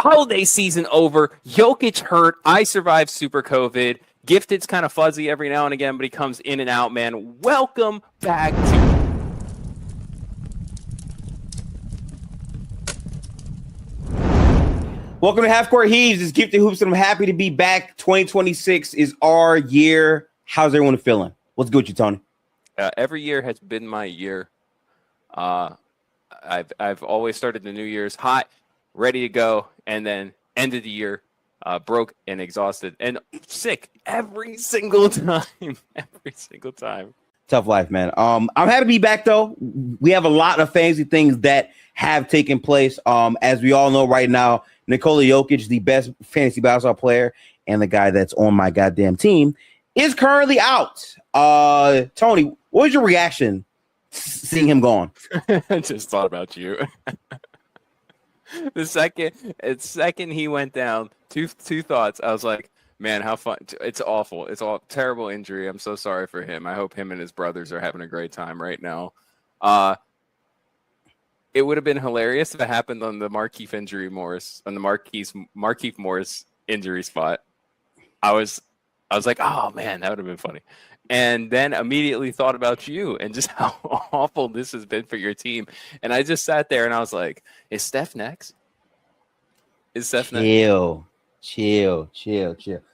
holiday season over. Jokic hurt. I survived Super COVID. Gifted's kind of fuzzy every now and again, but he comes in and out, man. Welcome back to... Welcome to Half Court Heaves. It's Gifted Hoops, and I'm happy to be back. 2026 is our year. How's everyone feeling? What's good with you, Tony? Every year has been my year. I've always started the New Year's hot, ready to go, and then end of the year broke and exhausted and sick every single time. Every single time. Tough life, man. I'm happy to be back, though. We have a lot of fancy things that have taken place. As we all know right now, Nikola Jokic, the best fantasy basketball player and the guy that's on my goddamn team, is currently out. Tony, what was your reaction seeing him gone? I just thought about you. The second he went down, two thoughts. I was like, man, how fun. It's awful. It's all terrible injury. I'm so sorry for him. I hope him and his brothers are having a great time right now. It would have been hilarious if it happened on the Markieff Morris injury spot. I was like, oh man, that would have been funny. And then immediately thought about you and just how awful this has been for your team. And I just sat there and I was like, is Steph next? Chill.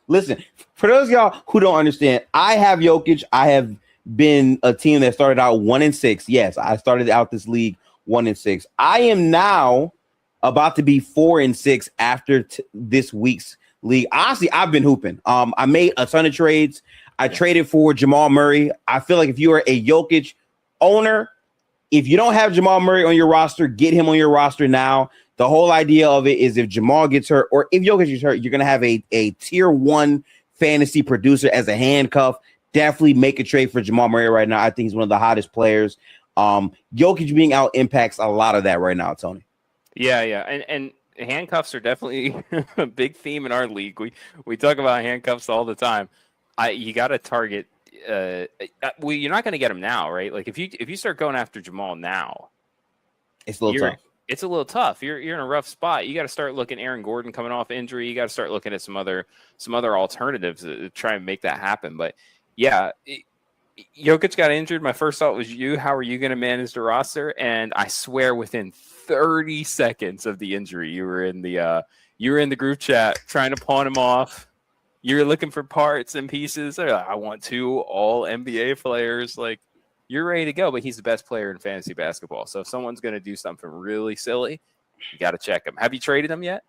Listen, for those of y'all who don't understand, I have Jokic. I have been a team that started out 1-6. Yes, I started out this league 1-6. I am now about to be 4-6 after this week's league. Honestly, I've been hooping. I made a ton of trades. I traded for Jamal Murray. I feel like if you are a Jokic owner, if you don't have Jamal Murray on your roster, get him on your roster now. The whole idea of it is if Jamal gets hurt or if Jokic gets hurt, you're going to have a tier 1 fantasy producer as a handcuff. Definitely make a trade for Jamal Murray right now. I think he's one of the hottest players. Jokic being out impacts a lot of that right now, Tony. Yeah. And handcuffs are definitely a big theme in our league. We talk about handcuffs all the time. You got to target. You're not going to get him now, right? Like if you start going after Jamal now, it's a little tough. It's a little tough. You're in a rough spot. You got to start looking. Aaron Gordon coming off injury. You got to start looking at some other alternatives to try and make that happen. But yeah. Jokic got injured. My first thought was you. How are you going to manage the roster? And I swear, within 30 seconds of the injury, you were in the group chat trying to pawn him off. You're looking for parts and pieces. I want 2 all NBA players. Like you're ready to go. But he's the best player in fantasy basketball. So if someone's going to do something really silly, you got to check him. Have you traded him yet?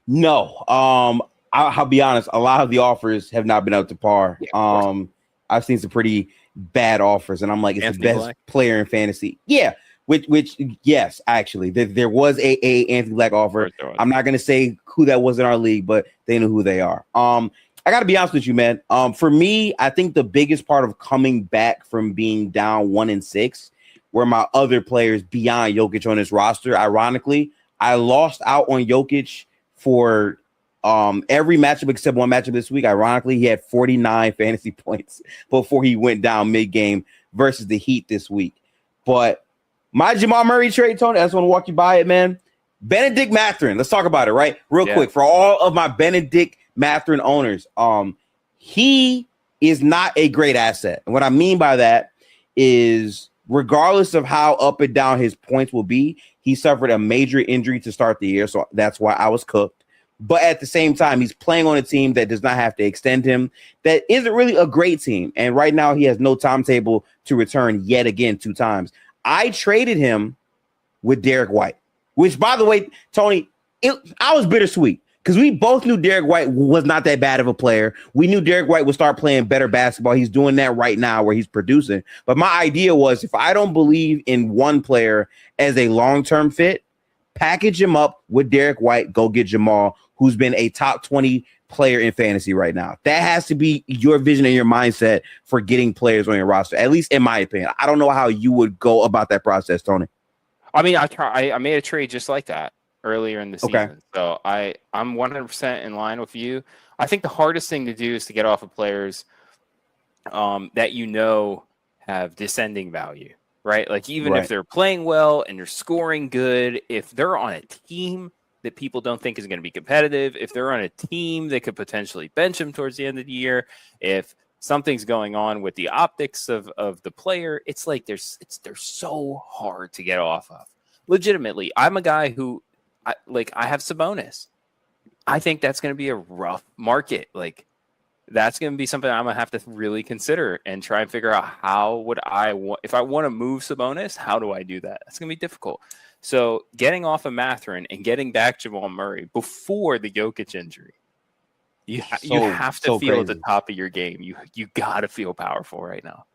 No. I'll be honest. A lot of the offers have not been up to par. Yeah, I've seen some pretty bad offers, and I'm like, it's Anthony the best Black player in fantasy. Yeah, which yes, actually, there was a Anthony Black offer. I'm not gonna say who that was in our league, but they know who they are. I gotta be honest with you, man. For me, I think the biggest part of coming back from being down 1-6 were my other players beyond Jokic on this roster. Ironically, I lost out on Jokic for every matchup except one matchup this week. Ironically, he had 49 fantasy points before he went down mid-game versus the Heat this week. But my Jamal Murray trade, Tony, I just want to walk you by it, man. Benedict Mathurin, let's talk about it, right? Real quick, for all of my Benedict Mathurin owners, he is not a great asset. And what I mean by that is regardless of how up and down his points will be, he suffered a major injury to start the year, so that's why I was cooked. But at the same time, he's playing on a team that does not have to extend him. That isn't really a great team. And right now he has no timetable to return yet again 2 times. I traded him with Derek White, which, by the way, Tony, I was bittersweet because we both knew Derek White was not that bad of a player. We knew Derek White would start playing better basketball. He's doing that right now where he's producing. But my idea was if I don't believe in one player as a long-term fit, package him up with Derek White, go get Jamal, who's been a top 20 player in fantasy right now. That has to be your vision and your mindset for getting players on your roster, at least in my opinion. I don't know how you would go about that process, Tony. I mean, I made a trade just like that earlier in the season. Okay. So I'm 100% in line with you. I think the hardest thing to do is to get off of players that have descending value, right? Like even if they're playing well and they're scoring good, if they're on a team that people don't think is going to be competitive. If they're on a team, they could potentially bench him towards the end of the year. If something's going on with the optics of the player, it's like they're so hard to get off of. Legitimately, I'm a guy who I have Sabonis. I think that's going to be a rough market. Like, that's going to be something I'm going to have to really consider and try and figure out how would if I want to move Sabonis, how do I do that? That's going to be difficult. So getting off of Mathurin and getting back Jamal Murray before the Jokic injury, you have to feel at the top of your game. You got to feel powerful right now.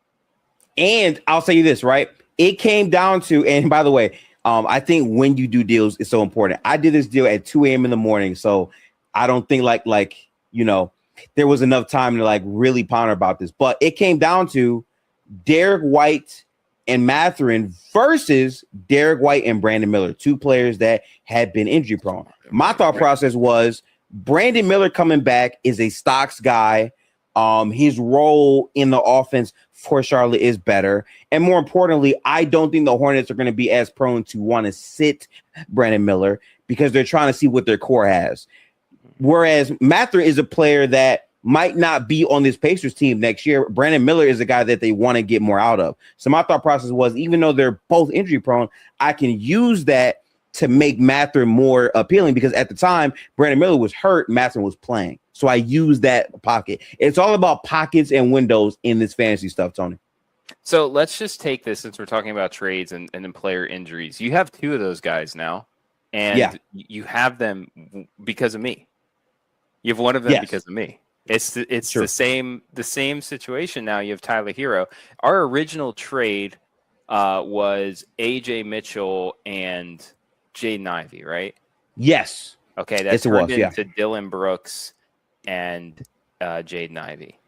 And I'll say you this, right? It came down to, and by the way, I think when you do deals, it's so important. I did this deal at 2 a.m. in the morning, so I don't think there was enough time to really ponder about this. But it came down to Derek White and Mathurin versus Derek White and Brandon Miller, 2 players that had been injury prone. My thought process was Brandon Miller coming back is a stocks guy. His role in the offense for Charlotte is better. And more importantly, I don't think the Hornets are going to be as prone to want to sit Brandon Miller because they're trying to see what their core has. Whereas Mathurin is a player that might not be on this Pacers team next year. Brandon Miller is a guy that they want to get more out of. So my thought process was, even though they're both injury prone, I can use that to make Mathurin more appealing because at the time, Brandon Miller was hurt, Mathurin was playing. So I used that pocket. It's all about pockets and windows in this fantasy stuff, Tony. So let's just take this, since we're talking about trades and then player injuries. You have 2 of those guys now, and you have them because of me. You have one of them because of me. It's the same situation now. You have Tyler Hero. Our original trade was AJ Mitchell and Jaden Ivey, right? Yes. Okay, that turned into Dylan Brooks and Jaden Ivey.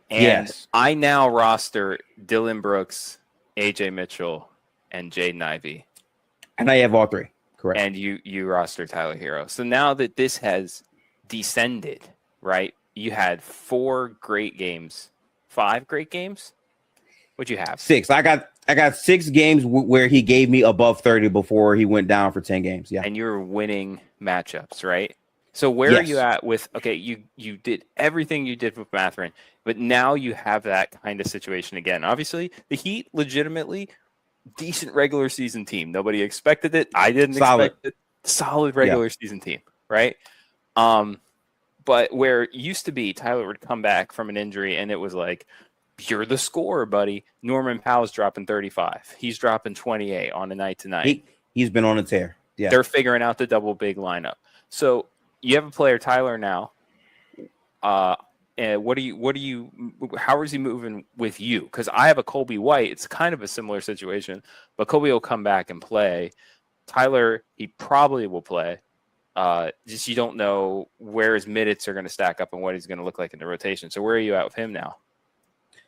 And I now roster Dylan Brooks, AJ Mitchell, and Jaden Ivey. And I have all 3. Correct. And you roster Tyler Hero. So now that this has descended, right? You had 4 great games, 5 great games. What'd you have? 6. I got 6 games where he gave me above 30 before he went down for 10 games. Yeah. And you're winning matchups, right? So where are you at with, okay, you did everything you did with Mathurin, but now you have that kind of situation again. Obviously, the Heat legitimately decent regular season team. Nobody expected it. I didn't expect it. Solid regular season team, right? But where it used to be, Tyler would come back from an injury and it was like, you're the scorer, buddy. Norman Powell's dropping 35. He's dropping 28 on a night to night. He's been on a tear. Yeah. They're figuring out the double big lineup. So you have a player, Tyler, now. And how is he moving with you? Because I have a Colby White. It's kind of a similar situation, but Colby will come back and play. Tyler, he probably will play. Just you don't know where his minutes are going to stack up and what he's going to look like in the rotation. So where are you at with him now?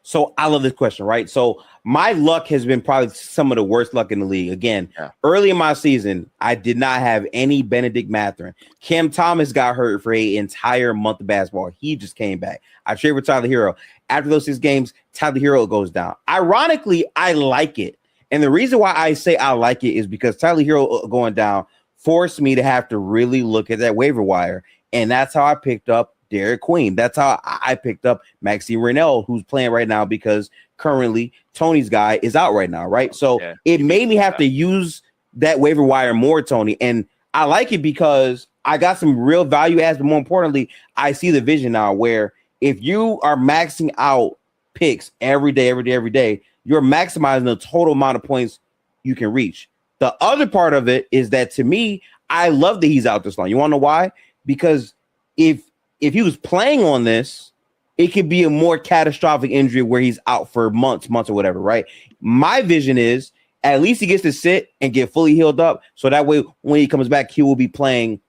So I love this question, right? So my luck has been probably some of the worst luck in the league. Again, early in my season, I did not have any Benedict Mathurin. Cam Thomas got hurt for an entire month of basketball. He just came back. I traded with Tyler Hero. After those 6 games, Tyler Hero goes down. Ironically, I like it. And the reason why I say I like it is because Tyler Hero going down forced me to have to really look at that waiver wire. And that's how I picked up Derek Queen. That's how I picked up Maxi Renell, who's playing right now because currently Tony's guy is out right now, right? So it made me have to use that waiver wire more, Tony. And I like it because I got some real value adds, but more importantly, I see the vision now where if you are maxing out picks every day, you're maximizing the total amount of points you can reach. The other part of it is that to me, I love that he's out this long. You want to know why? Because if he was playing on this, it could be a more catastrophic injury where he's out for months or whatever, right? My vision is at least he gets to sit and get fully healed up. So that way, when he comes back, he will be playing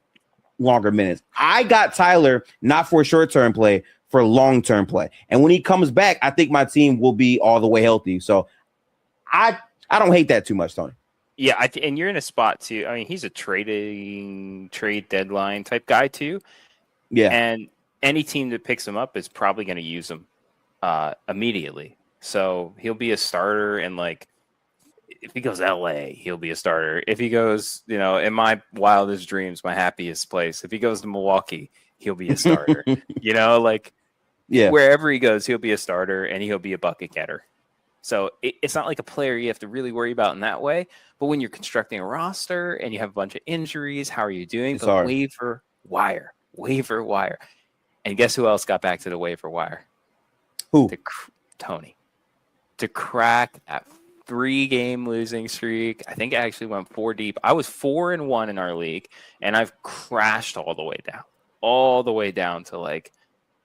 longer minutes. I got Tyler not for short-term play, for long-term play. And when he comes back, I think my team will be all the way healthy. So I don't hate that too much, Tony. Yeah, and you're in a spot too. I mean, he's a trade deadline type guy too. Yeah. And any team that picks him up is probably going to use him immediately. So he'll be a starter and like if he goes LA, he'll be a starter. If he goes, in my wildest dreams, my happiest place, if he goes to Milwaukee, he'll be a starter. Wherever he goes, he'll be a starter and he'll be a bucket getter. So it's not like a player you have to really worry about in that way. But when you're constructing a roster and you have a bunch of injuries, how are you doing? But waiver wire. And guess who else got back to the waiver wire? Who? Tony. To crack that 3-game losing streak. I think I actually went 4 deep. I was 4-1 in our league, and I've crashed all the way down to I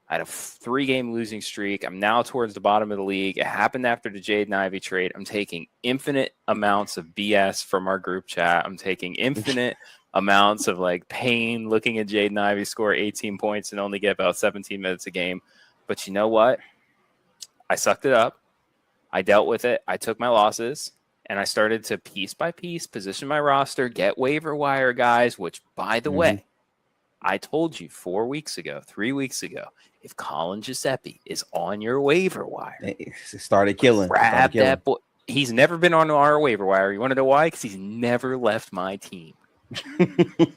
had a 3-game losing streak. I'm now towards the bottom of the league. It happened after the Jaden Ivey trade. I'm taking infinite amounts of BS from our group chat. I'm taking infinite amounts of pain looking at Jaden Ivey score 18 points and only get about 17 minutes a game. But you know what? I sucked it up. I dealt with it. I took my losses, and I started to piece by piece position my roster, get waiver wire guys, which, by the way, I told you 3 weeks ago, if Colin Giuseppe is on your waiver wire, it started killing. Grab that boy. He's never been on our waiver wire. You want to know why? Because he's never left my team.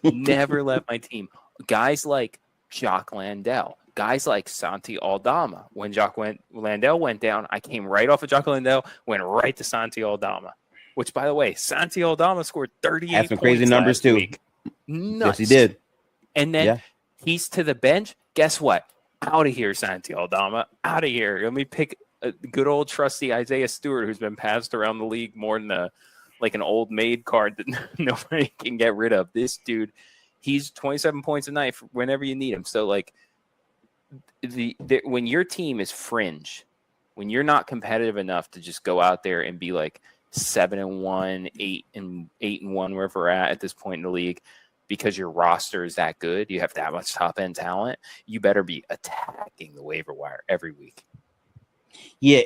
Never left my team. Guys like Jock Landell, guys like Santi Aldama. When Landell went down, I came right off of Jock Landell, went right to Santi Aldama. Which, by the way, Santi Aldama scored 38 had some points crazy numbers too. Week. Nuts. Yes, he did. And then he's to the bench. Guess what? Out of here, Santi Aldama. Out of here. Let me pick a good old trusty Isaiah Stewart, who's been passed around the league more than an old maid card that nobody can get rid of. This dude, he's 27 points a night whenever you need him. So when your team is fringe, when you're not competitive enough to just go out there and be 7-1, 8-1, wherever we're at this point in the league, because your roster is that good, you have that much top end talent, you better be attacking the waiver wire every week. Yeah,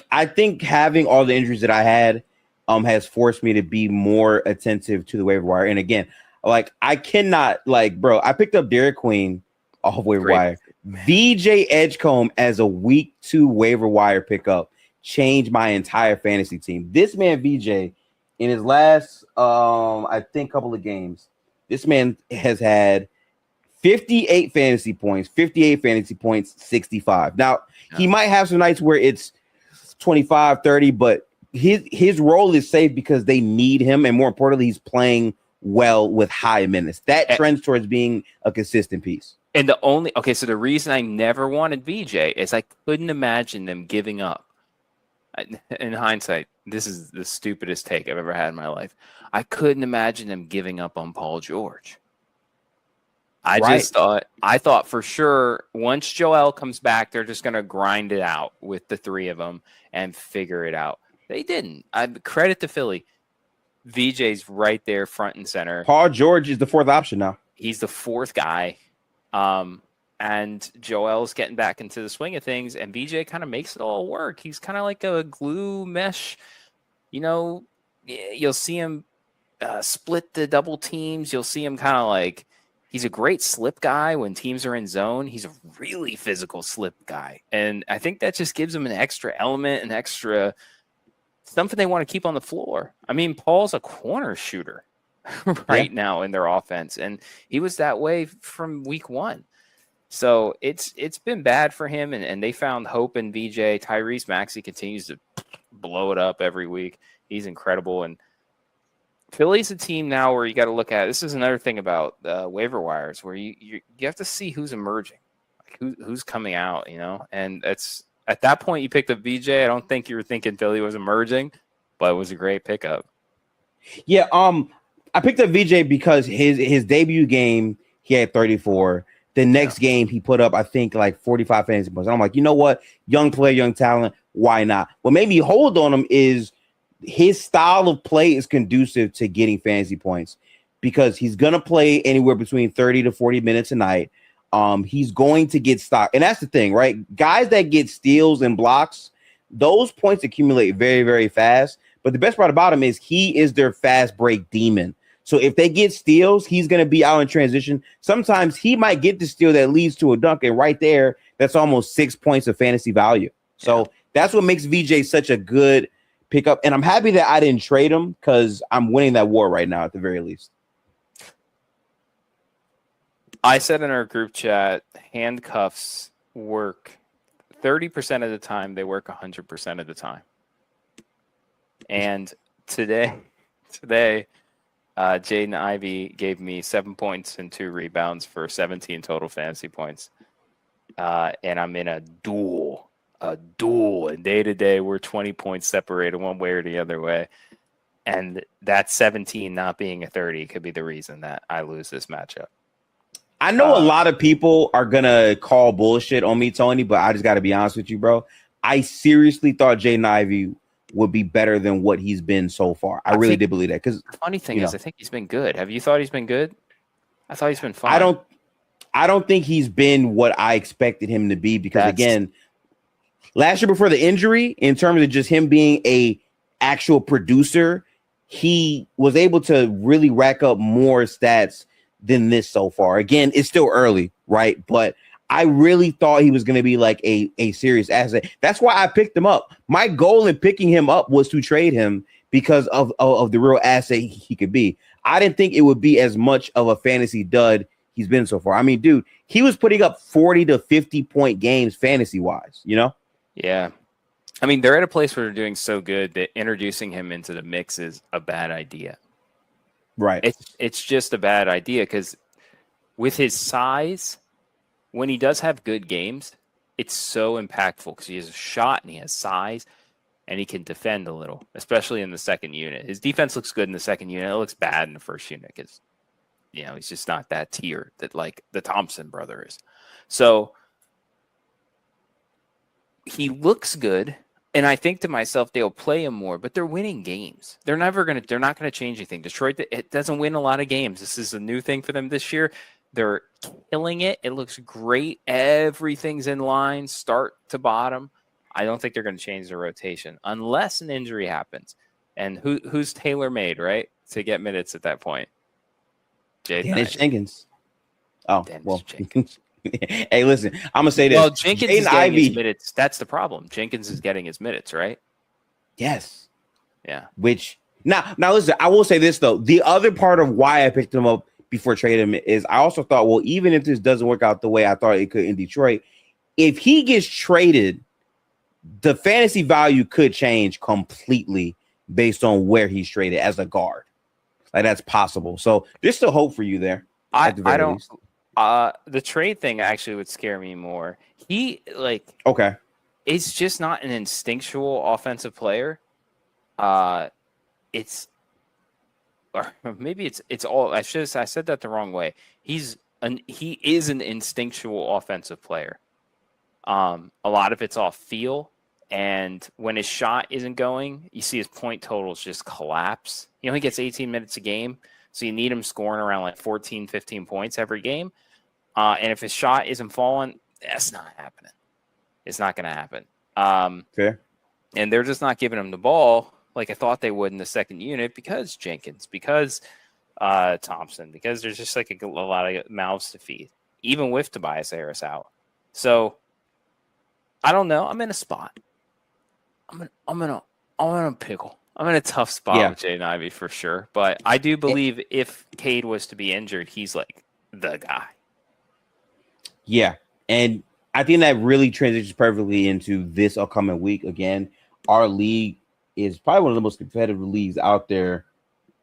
I think having all the injuries that I had has forced me to be more attentive to the waiver wire. And again, I cannot bro, I picked up Derek Queen off waiver wire. VJ Edgecombe as a week 2 waiver wire pickup changed my entire fantasy team. This man VJ in his last I think couple of games, this man has had 58 fantasy points, 65. Now, he might have some nights where it's 25, 30, but his role is safe because they need him. And more importantly, he's playing well with high minutes. That trends towards being a consistent piece. And so the reason I never wanted VJ is I couldn't imagine them giving up. In hindsight, this is the stupidest take I've ever had in my life. I couldn't imagine them giving up on Paul George. I thought for sure once Joel comes back, they're just going to grind it out with the 3 of them and figure it out. They didn't. I credit to Philly. VJ's right there front and center. Paul George is the 4th option now. He's the 4th guy. And Joel's getting back into the swing of things, and VJ kind of makes it all work. He's kind of like a glue mesh. You'll see him split the double teams. You'll see him kind of he's a great slip guy when teams are in zone. He's a really physical slip guy. And I think that just gives him an extra element, an extra something they want to keep on the floor. I mean, Paul's a corner shooter now in their offense, and he was that way from week 1. So it's been bad for him, and they found hope in VJ. Tyrese Maxey continues to blow it up every week. He's incredible, and Philly's a team now where you got to look at. This is another thing about waiver wires, where you have to see who's emerging, who's coming out, and it's at that point you picked up VJ. I don't think you were thinking Philly was emerging, but it was a great pickup. Yeah, I picked up VJ because his debut game he had 34. The next game, he put up, I think, 45 fantasy points. And I'm like, you know what? Young player, young talent. Why not? What made me hold on him is his style of play is conducive to getting fantasy points because he's going to play anywhere between 30 to 40 minutes a night. He's going to get stock. And that's the thing, right? Guys that get steals and blocks, those points accumulate very, very fast. But the best part about him is he is their fast break demon. So if they get steals, he's going to be out in transition. Sometimes he might get the steal that leads to a dunk, and right there, that's almost 6 points of fantasy value. So that's what makes VJ such a good pick up. And I'm happy that I didn't trade him because I'm winning that war right now at the very least. I said in our group chat, handcuffs work 30% of the time. They work 100% of the time. And today, Jaden Ivey gave me 7 points and 2 rebounds for 17 total fantasy points. And I'm in a duel. And day to day, we're 20 points separated one way or the other way. And that 17 not being a 30 could be the reason that I lose this matchup. I know a lot of people are going to call bullshit on me, Tony, but I just got to be honest with you, bro. I seriously thought Jaden Ivey would be better than what he's been so far. I really did believe that. Because the funny thing is, I think he's been good. Have you thought he's been good? I thought he's been fine. I don't think he's been what I expected him to be because, again, last year before the injury, in terms of just him being a actual producer, he was able to really rack up more stats than this so far. Again, it's still early, right? But I really thought he was going to be like a serious asset. That's why I picked him up. My goal in picking him up was to trade him because of the real asset he could be. I didn't think it would be as much of a fantasy dud he's been so far. I mean, dude, he was putting up 40 to 50 point games fantasy wise, you know? Yeah. I mean, they're at a place where they're doing so good that introducing him into the mix is a bad idea. Right. It's just a bad idea because with his size, when he does have good games, it's so impactful because he has a shot and he has size and he can defend a little, especially in the second unit. His defense looks good in the second unit. It looks bad in the first unit because, he's just not that tier that like the Thompson brother is. So he looks good. And I think to myself, they'll play him more, but they're winning games. They're not going to change anything. Detroit, it doesn't win a lot of games. This is a new thing for them this year. They're killing it. It looks great. Everything's in line, start to bottom. I don't think they're going to change their rotation unless an injury happens. And who's tailor-made, right, to get minutes at that point? Dennis Jenkins. Oh, Dennis Jenkins. Hey, listen, I'm gonna say this. Well, Jenkins is getting his minutes. That's the problem. Jenkins is getting his minutes, right? Yes. Yeah. Which now listen, I will say this though. The other part of why I picked him up before trading him is I also thought, well, even if this doesn't work out the way I thought it could in Detroit, if he gets traded, the fantasy value could change completely based on where he's traded as a guard. Like that's possible. So there's still hope for you there. I don't. The trade thing actually would scare me more. Okay. It's just not an instinctual offensive player. Or maybe it's all. I said that the wrong way. He is an instinctual offensive player. A lot of it's off feel, and when his shot isn't going, you see his point totals just collapse. He gets 18 minutes a game, so you need him scoring around like 14, 15 points every game. And if his shot isn't falling, that's not happening. It's not going to happen. Fair. And they're just not giving him the ball like I thought they would in the second unit because Jenkins, because Thompson, because there's just like a lot of mouths to feed, even with Tobias Harris out. So I don't know. I'm in a spot. I'm in a pickle. I'm in a tough spot with Jaden Ivey for sure. But I do believe if Cade was to be injured, he's like the guy. Yeah, and I think that really transitions perfectly into this upcoming week. Again, our league is probably one of the most competitive leagues out there,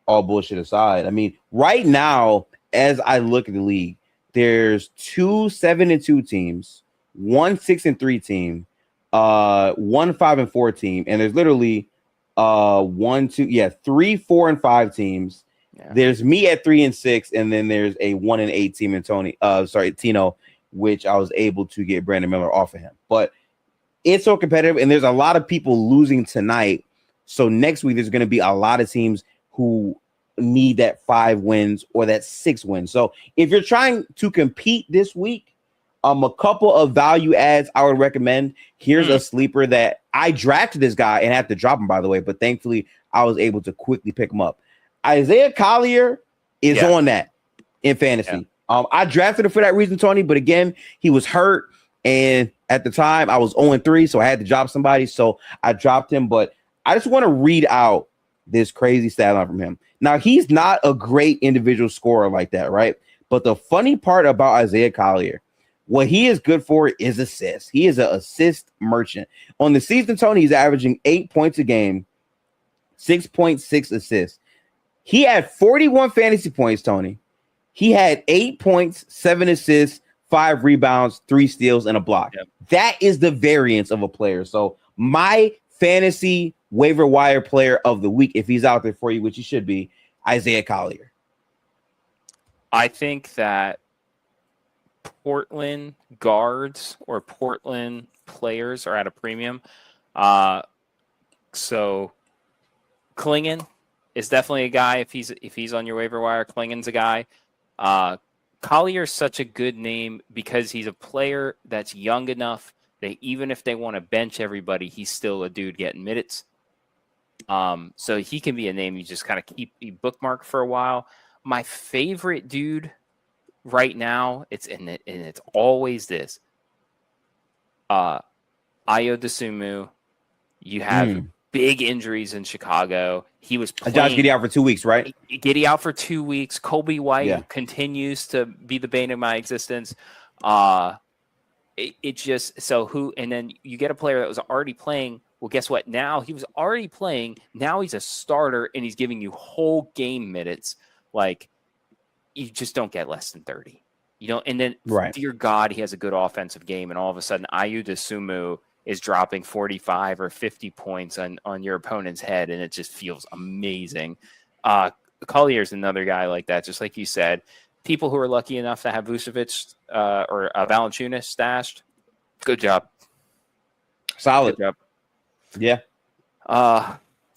all bullshit aside. I mean, right now, as I look at the league, there's 2 7-2 teams, 1 6-3 team, 1 5-4 team, and there's literally 3 4 and 5 teams. Yeah. There's me at 3 and 6, and then there's a 1 and 8 team in Tino, which I was able to get Brandon Miller off of him. But it's so competitive, and there's a lot of people losing tonight. So next week, there's going to be a lot of teams who need that 5 wins or that 6 wins. So if you're trying to compete this week, a couple of value adds I would recommend. Here's a sleeper that I drafted this guy and had to drop him, by the way, but thankfully I was able to quickly pick him up. Isaiah Collier is on that in fantasy. Yeah. I drafted him for that reason, Tony, but again, he was hurt, and at the time I was 0-3, so I had to drop somebody, so I dropped him. But I just want to read out this crazy stat line from him. Now, he's not a great individual scorer like that, right? But the funny part about Isaiah Collier, what he is good for is assists. He is an assist merchant. On the season, Tony, he's averaging 8 points a game, 6.6 assists. He had 41 fantasy points, Tony. He had 8 points, 7 assists, 5 rebounds, 3 steals, and a block. Yep. That is the variance of a player. So my fantasy waiver wire player of the week, if he's out there for you, which he should be, Isaiah Collier. I think that Portland guards or Portland players are at a premium. So Klingon is definitely a guy. If he's on your waiver wire, Klingon's a guy. Collier's such a good name because he's a player that's young enough that even if they want to bench everybody, he's still a dude getting minutes. So he can be a name you just kind of keep bookmark for a while. My favorite dude right now, it's always this. Ayo Dosunmu. You have big injuries in Chicago. He was playing. Josh Giddey out for 2 weeks, right? Giddey out for 2 weeks. Colby White continues to be the bane of my existence. It just and then you get a player that was already playing. Well, guess what? Now he was already playing. Now he's a starter and he's giving you whole game minutes. Like, you just don't get less than 30. You don't, and then dear God, he has a good offensive game, and all of a sudden Ayo Dosunmu is dropping 45 or 50 points on your opponent's head, and it just feels amazing. Collier's another guy like that, just like you said. People who are lucky enough to have Vucevic or Valanciunas stashed, good job. Solid. Good job. Yeah.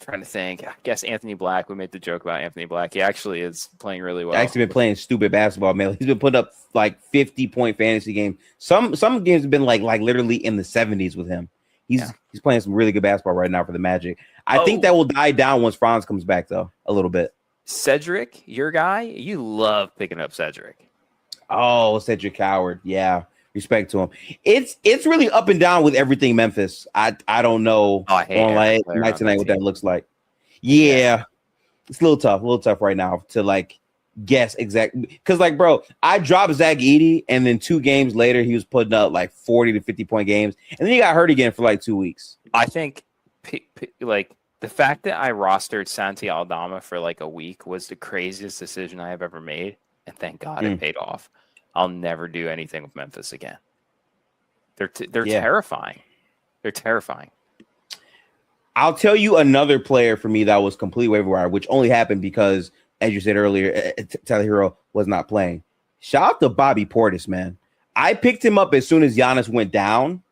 Trying to think. I guess Anthony Black. We made the joke about Anthony Black. He actually is playing really well. He's actually been playing stupid basketball, man. He's been putting up like 50-point fantasy games. Some games have been like literally in the 70s with him. He's playing some really good basketball right now for the Magic. I think that will die down once Franz comes back, though, a little bit. Cedric, your guy, you love picking up Cedric. Oh, Cedric Howard. Yeah. Respect to him. It's really up and down with everything Memphis. I don't know on night tonight what that looks like. Yeah. It's a little tough right now to like guess exactly because like bro, I dropped Zach Edey and then 2 games later he was putting up like 40 to 50 point games and then he got hurt again for like 2 weeks. I think like the fact that I rostered Santi Aldama for like a week was the craziest decision I have ever made, and thank God it paid off. I'll never do anything with Memphis again. They're terrifying. They're terrifying. I'll tell you another player for me that was complete waiver wire, which only happened because, as you said earlier, Tyler Hero was not playing. Shout out to Bobby Portis, man. I picked him up as soon as Giannis went down.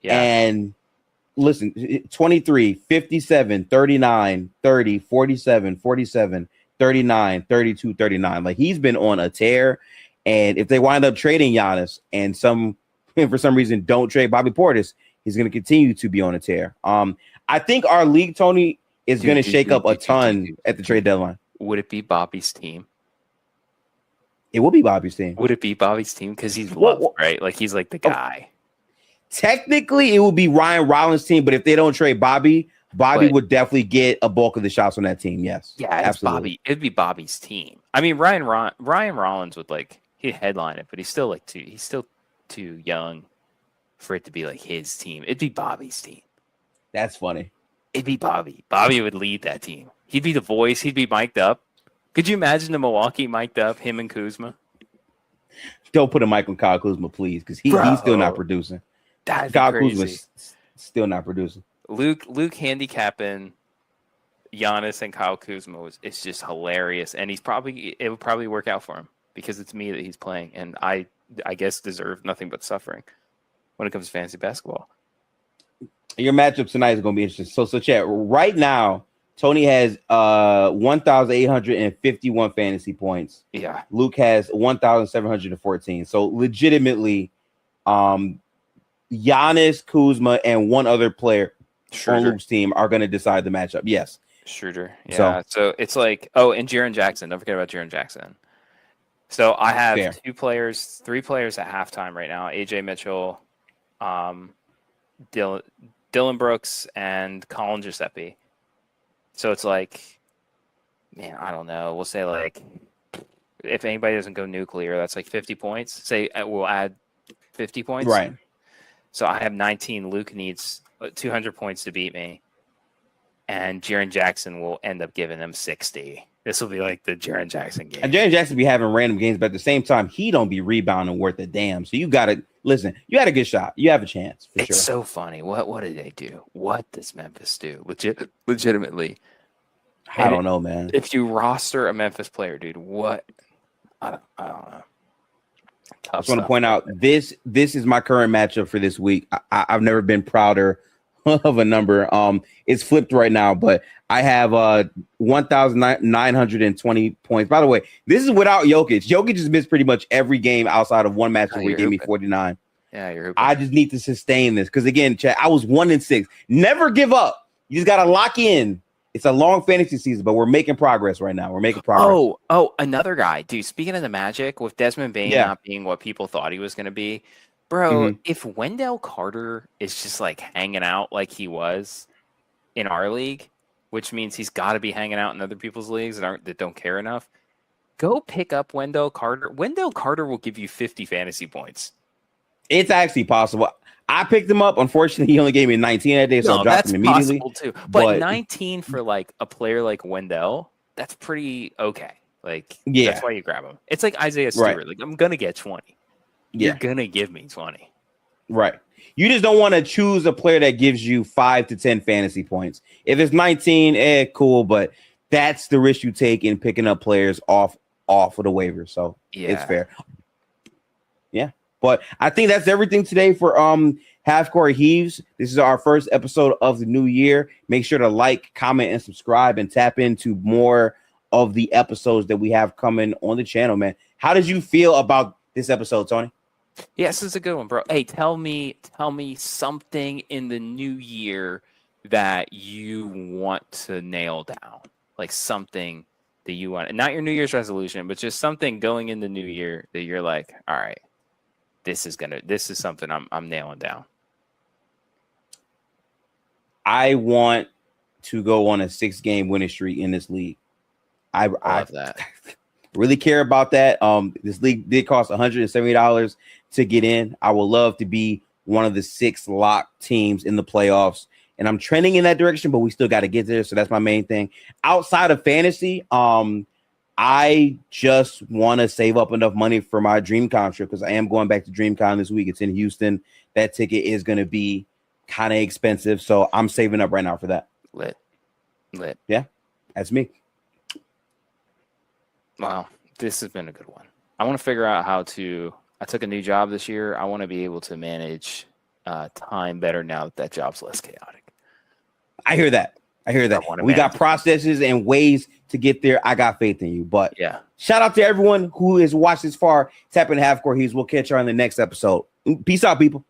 Yeah. And listen, 23, 57, 39, 30, 47, 47, 39, 32, 39. Like, he's been on a tear. And if they wind up trading Giannis and for some reason don't trade Bobby Portis, he's going to continue to be on a tear. I think our league, Tony, is going to shake up a ton at the trade deadline. Would it be Bobby's team? It will be Bobby's team. Would it be Bobby's team? Because he's loved, right? Like, he's like the guy. Technically, it would be Ryan Rollins' team, but if they don't trade Bobby would definitely get a bulk of the shots on that team. Yes. Yeah, absolutely. Bobby. It'd be Bobby's team. I mean, Ryan Rollins would he'd headline it, but he's still too young for it to be like his team. It'd be Bobby's team. That's funny. It'd be Bobby. Bobby would lead that team. He'd be the voice. He'd be mic'd up. Could you imagine the Milwaukee mic'd up, him and Kuzma? Don't put a mic on Kyle Kuzma, please, because he's still not producing. Kyle Kuzma's still not producing. Luke handicapping Giannis and Kyle Kuzma it's just hilarious, and it would probably work out for him because it's me that he's playing, and I guess deserve nothing but suffering when it comes to fantasy basketball. Your matchup tonight is going to be interesting. So chat right now. Tony has 1,851 fantasy points. Yeah. Luke has 1,714. So legitimately, Giannis, Kuzma, and one other player on Luke's team are going to decide the matchup. Yes. Schroeder. Yeah. So it's like, and Jaren Jackson. Don't forget about Jaren Jackson. So I have 3 players at halftime right now. AJ Mitchell, Dylan Brooks, and Colin Giuseppe. So it's like, man, I don't know. We'll say like, if anybody doesn't go nuclear, that's like 50 points. Say we'll add 50 points. Right. So I have 19. Luke needs 200 points to beat me. And Jaren Jackson will end up giving him 60. This will be like the Jaren Jackson game. And Jaren Jackson be having random games, but at the same time, he don't be rebounding worth a damn. So you got to listen. You had a good shot. You have a chance for it's sure. So funny. What did they do? What does Memphis do? Legitimately. I don't know, man. If you roster a Memphis player, dude, what? I don't know. I just want to point out this is my current matchup for this week. I've never been prouder of a number. It's flipped right now, but I have 1,920 points. By the way, this is without Jokic. Jokic has missed pretty much every game outside of one matchup where he gave me 49. Yeah, you're hooping. I just need to sustain this because again, Chad, I was 1-6. Never give up. You just gotta lock in. It's a long fantasy season, but we're making progress right now. We're making progress. Oh, another guy, dude. Speaking of the Magic, with Desmond Bane not being what people thought he was going to be, bro. If Wendell Carter is just like hanging out like he was in our league, which means he's got to be hanging out in other people's leagues that don't care enough, go pick up Wendell Carter. Wendell Carter will give you 50 fantasy points. It's actually possible. I picked him up. Unfortunately, he only gave me 19 that day, so I dropped him immediately. Too. But 19 for like a player like Wendell, that's pretty okay. Like, that's why you grab him. It's like Isaiah Stewart. Right. Like, I'm gonna get 20. You're gonna give me 20. Right. You just don't want to choose a player that gives you 5 to 10 fantasy points. If it's 19, cool, but that's the risk you take in picking up players off of the waiver. So it's fair. Yeah. But I think that's everything today for Half Court Heaves. This is our first episode of the new year. Make sure to like, comment, and subscribe and tap into more of the episodes that we have coming on the channel, man. How did you feel about this episode, Tony? Yes, this is a good one, bro. Hey, tell me something in the new year that you want to nail down. Like something that you want. Not your New Year's resolution, but just something going in the new year that you're like, all right. This is something I'm nailing down. I want to go on a 6-game winning streak in this league. I love that. Really care about that. This league did cost $170 to get in. I would love to be one of the 6 locked teams in the playoffs, and I'm trending in that direction, but we still got to get there. So that's my main thing. Outside of fantasy, I just want to save up enough money for my DreamCon trip because I am going back to DreamCon this week. It's in Houston. That ticket is going to be kind of expensive, so I'm saving up right now for that. Lit. Yeah, that's me. Wow, this has been a good one. I want to figure out how to. I took a new job this year. I want to be able to manage time better now that job's less chaotic. I hear that. We got processes and ways to get there. I got faith in you. But shout out to everyone who has watched this far. Tap in Half Court Heaves. We'll catch you on the next episode. Peace out, people.